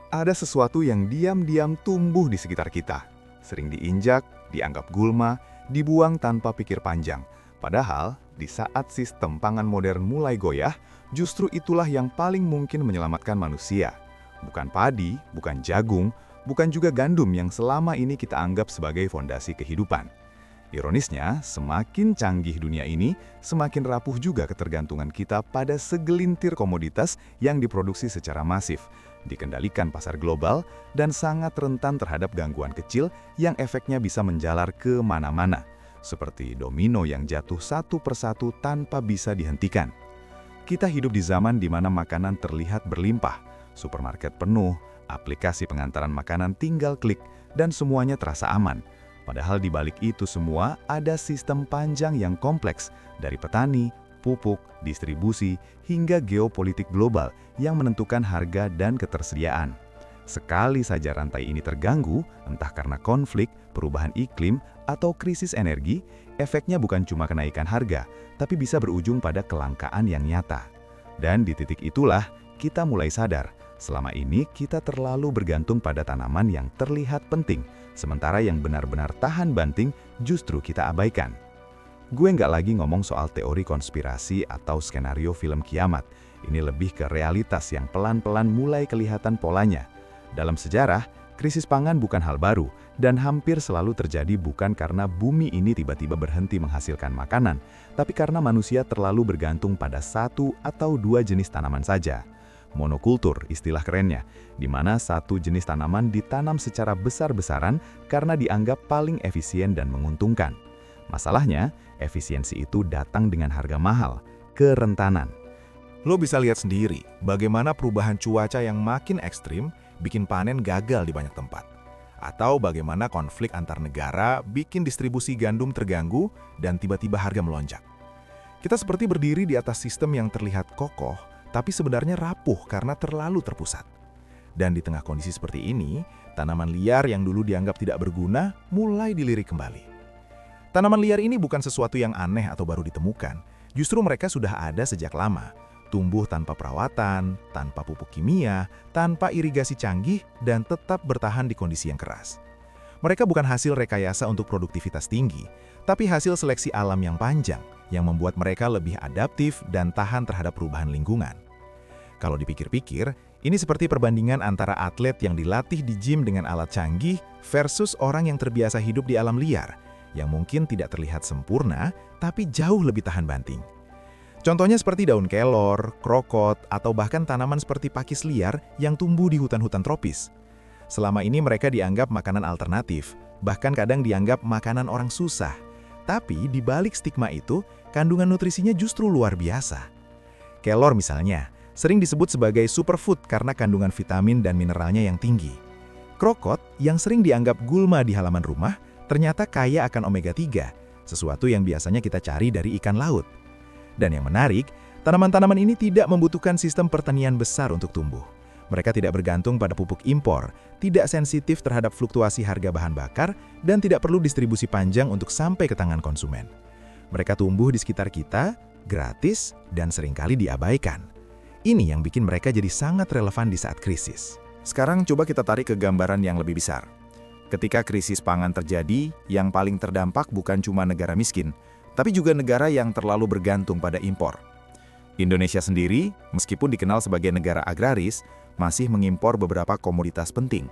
Ada sesuatu yang diam-diam tumbuh di sekitar kita. Sering diinjak, dianggap gulma, dibuang tanpa pikir panjang. Padahal, di saat sistem pangan modern mulai goyah, justru itulah yang paling mungkin menyelamatkan manusia. Bukan padi, bukan jagung, bukan juga gandum yang selama ini kita anggap sebagai fondasi kehidupan. Ironisnya, semakin canggih dunia ini, semakin rapuh juga ketergantungan kita pada segelintir komoditas yang diproduksi secara masif, dikendalikan pasar global, dan sangat rentan terhadap gangguan kecil yang efeknya bisa menjalar ke mana-mana, seperti domino yang jatuh satu persatu tanpa bisa dihentikan. Kita hidup di zaman di mana makanan terlihat berlimpah, supermarket penuh, aplikasi pengantaran makanan tinggal klik, dan semuanya terasa aman. Padahal di balik itu semua ada sistem panjang yang kompleks dari petani, pupuk, distribusi, hingga geopolitik global yang menentukan harga dan ketersediaan. Sekali saja rantai ini terganggu, entah karena konflik, perubahan iklim, atau krisis energi, efeknya bukan cuma kenaikan harga, tapi bisa berujung pada kelangkaan yang nyata. Dan di titik itulah kita mulai sadar, selama ini kita terlalu bergantung pada tanaman yang terlihat penting, sementara yang benar-benar tahan banting justru kita abaikan. Gue nggak lagi ngomong soal teori konspirasi atau skenario film kiamat. Ini lebih ke realitas yang pelan-pelan mulai kelihatan polanya. Dalam sejarah, krisis pangan bukan hal baru dan hampir selalu terjadi bukan karena bumi ini tiba-tiba berhenti menghasilkan makanan, tapi karena manusia terlalu bergantung pada satu atau dua jenis tanaman saja. Monokultur, istilah kerennya, di mana satu jenis tanaman ditanam secara besar-besaran karena dianggap paling efisien dan menguntungkan. Masalahnya, efisiensi itu datang dengan harga mahal, kerentanan. Lo bisa lihat sendiri bagaimana perubahan cuaca yang makin ekstrim bikin panen gagal di banyak tempat. Atau bagaimana konflik antar negara bikin distribusi gandum terganggu dan tiba-tiba harga melonjak. Kita seperti berdiri di atas sistem yang terlihat kokoh, tapi sebenarnya rapuh karena terlalu terpusat. Dan di tengah kondisi seperti ini, tanaman liar yang dulu dianggap tidak berguna mulai dilirik kembali. Tanaman liar ini bukan sesuatu yang aneh atau baru ditemukan, justru mereka sudah ada sejak lama. Tumbuh tanpa perawatan, tanpa pupuk kimia, tanpa irigasi canggih, dan tetap bertahan di kondisi yang keras. Mereka bukan hasil rekayasa untuk produktivitas tinggi, tapi hasil seleksi alam yang panjang, yang membuat mereka lebih adaptif dan tahan terhadap perubahan lingkungan. Kalau dipikir-pikir, ini seperti perbandingan antara atlet yang dilatih di gym dengan alat canggih versus orang yang terbiasa hidup di alam liar, yang mungkin tidak terlihat sempurna, tapi jauh lebih tahan banting. Contohnya seperti daun kelor, krokot, atau bahkan tanaman seperti pakis liar yang tumbuh di hutan-hutan tropis. Selama ini mereka dianggap makanan alternatif, bahkan kadang dianggap makanan orang susah. Tapi di balik stigma itu, kandungan nutrisinya justru luar biasa. Kelor misalnya, sering disebut sebagai superfood karena kandungan vitamin dan mineralnya yang tinggi. Krokot, yang sering dianggap gulma di halaman rumah, ternyata kaya akan omega 3, sesuatu yang biasanya kita cari dari ikan laut. Dan yang menarik, tanaman-tanaman ini tidak membutuhkan sistem pertanian besar untuk tumbuh. Mereka tidak bergantung pada pupuk impor, tidak sensitif terhadap fluktuasi harga bahan bakar, dan tidak perlu distribusi panjang untuk sampai ke tangan konsumen. Mereka tumbuh di sekitar kita, gratis, dan seringkali diabaikan. Ini yang bikin mereka jadi sangat relevan di saat krisis. Sekarang coba kita tarik ke gambaran yang lebih besar. Ketika krisis pangan terjadi, yang paling terdampak bukan cuma negara miskin, tapi juga negara yang terlalu bergantung pada impor. Indonesia sendiri, meskipun dikenal sebagai negara agraris, masih mengimpor beberapa komoditas penting.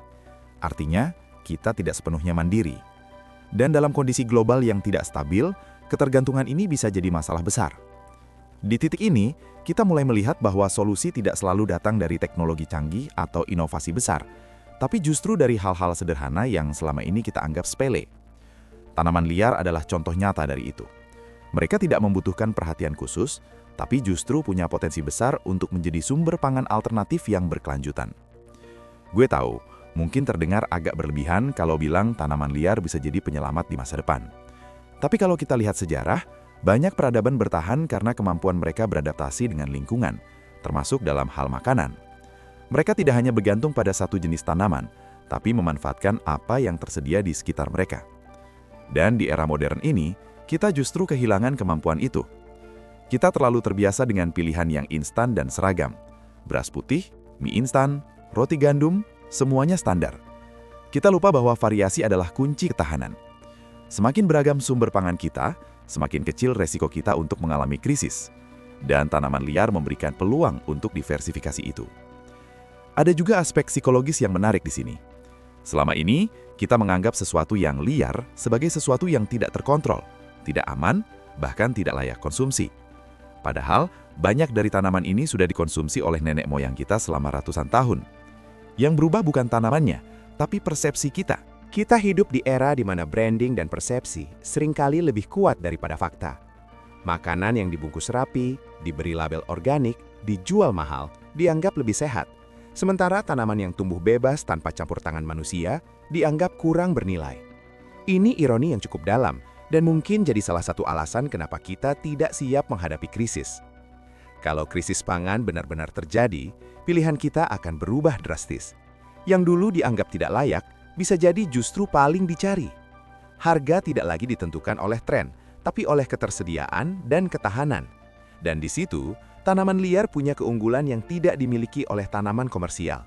Artinya, kita tidak sepenuhnya mandiri. Dan dalam kondisi global yang tidak stabil, ketergantungan ini bisa jadi masalah besar. Di titik ini, kita mulai melihat bahwa solusi tidak selalu datang dari teknologi canggih atau inovasi besar, tapi justru dari hal-hal sederhana yang selama ini kita anggap sepele. Tanaman liar adalah contoh nyata dari itu. Mereka tidak membutuhkan perhatian khusus, tapi justru punya potensi besar untuk menjadi sumber pangan alternatif yang berkelanjutan. Gue tahu, mungkin terdengar agak berlebihan kalau bilang tanaman liar bisa jadi penyelamat di masa depan. Tapi kalau kita lihat sejarah, banyak peradaban bertahan karena kemampuan mereka beradaptasi dengan lingkungan, termasuk dalam hal makanan. Mereka tidak hanya bergantung pada satu jenis tanaman, tapi memanfaatkan apa yang tersedia di sekitar mereka. Dan di era modern ini, kita justru kehilangan kemampuan itu. Kita terlalu terbiasa dengan pilihan yang instan dan seragam. Beras putih, mie instan, roti gandum, Semuanya standar. Kita lupa bahwa variasi adalah kunci ketahanan. Semakin beragam sumber pangan kita, semakin kecil resiko kita untuk mengalami krisis. Dan tanaman liar memberikan peluang untuk diversifikasi itu. Ada juga aspek psikologis yang menarik di sini. Selama ini, kita menganggap sesuatu yang liar sebagai sesuatu yang tidak terkontrol, tidak aman, bahkan tidak layak konsumsi. Padahal, banyak dari tanaman ini sudah dikonsumsi oleh nenek moyang kita selama ratusan tahun. Yang berubah bukan tanamannya, tapi persepsi kita. Kita hidup di era di mana branding dan persepsi seringkali lebih kuat daripada fakta. Makanan yang dibungkus rapi, diberi label organik, dijual mahal, dianggap lebih sehat. Sementara tanaman yang tumbuh bebas tanpa campur tangan manusia dianggap kurang bernilai. Ini ironi yang cukup dalam dan mungkin jadi salah satu alasan kenapa kita tidak siap menghadapi krisis. Kalau krisis pangan benar-benar terjadi, pilihan kita akan berubah drastis. Yang dulu dianggap tidak layak, bisa jadi justru paling dicari. Harga tidak lagi ditentukan oleh tren, tapi oleh ketersediaan dan ketahanan. Dan di situ, tanaman liar punya keunggulan yang tidak dimiliki oleh tanaman komersial.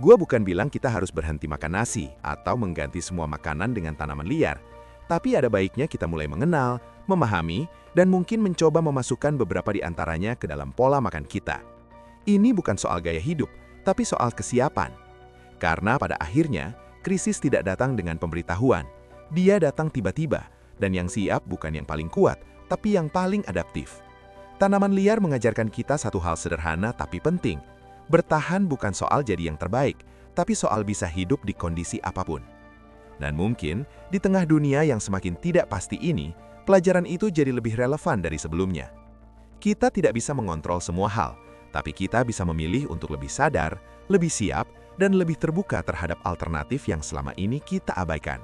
Gua bukan bilang kita harus berhenti makan nasi atau mengganti semua makanan dengan tanaman liar, tapi ada baiknya kita mulai mengenal, memahami, dan mungkin mencoba memasukkan beberapa di antaranya ke dalam pola makan kita. Ini bukan soal gaya hidup, tapi soal kesiapan. Karena pada akhirnya, krisis tidak datang dengan pemberitahuan. Dia datang tiba-tiba, dan yang siap bukan yang paling kuat, tapi yang paling adaptif. Tanaman liar mengajarkan kita satu hal sederhana tapi penting. Bertahan bukan soal jadi yang terbaik, tapi soal bisa hidup di kondisi apapun. Dan mungkin, di tengah dunia yang semakin tidak pasti ini, pelajaran itu jadi lebih relevan dari sebelumnya. Kita tidak bisa mengontrol semua hal, tapi kita bisa memilih untuk lebih sadar, lebih siap, dan lebih terbuka terhadap alternatif yang selama ini kita abaikan.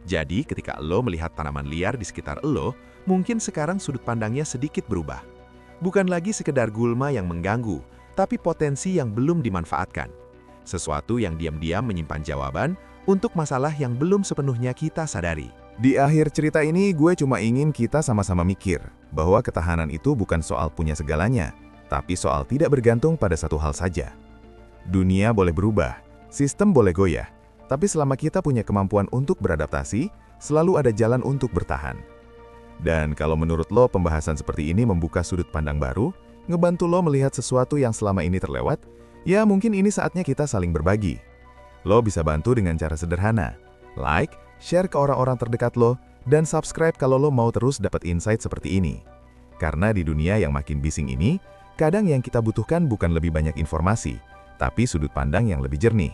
Jadi, ketika lo melihat tanaman liar di sekitar lo, mungkin sekarang sudut pandangnya sedikit berubah. Bukan lagi sekedar gulma yang mengganggu, tapi potensi yang belum dimanfaatkan. Sesuatu yang diam-diam menyimpan jawaban untuk masalah yang belum sepenuhnya kita sadari. Di akhir cerita ini, gue cuma ingin kita sama-sama mikir bahwa ketahanan itu bukan soal punya segalanya, tapi soal tidak bergantung pada satu hal saja. Dunia boleh berubah, sistem boleh goyah, tapi selama kita punya kemampuan untuk beradaptasi, selalu ada jalan untuk bertahan. Dan kalau menurut lo pembahasan seperti ini membuka sudut pandang baru, ngebantu lo melihat sesuatu yang selama ini terlewat, ya mungkin ini saatnya kita saling berbagi. Lo bisa bantu dengan cara sederhana, like, share ke orang-orang terdekat lo, dan subscribe kalau lo mau terus dapat insight seperti ini. Karena di dunia yang makin bising ini, kadang yang kita butuhkan bukan lebih banyak informasi, tapi sudut pandang yang lebih jernih.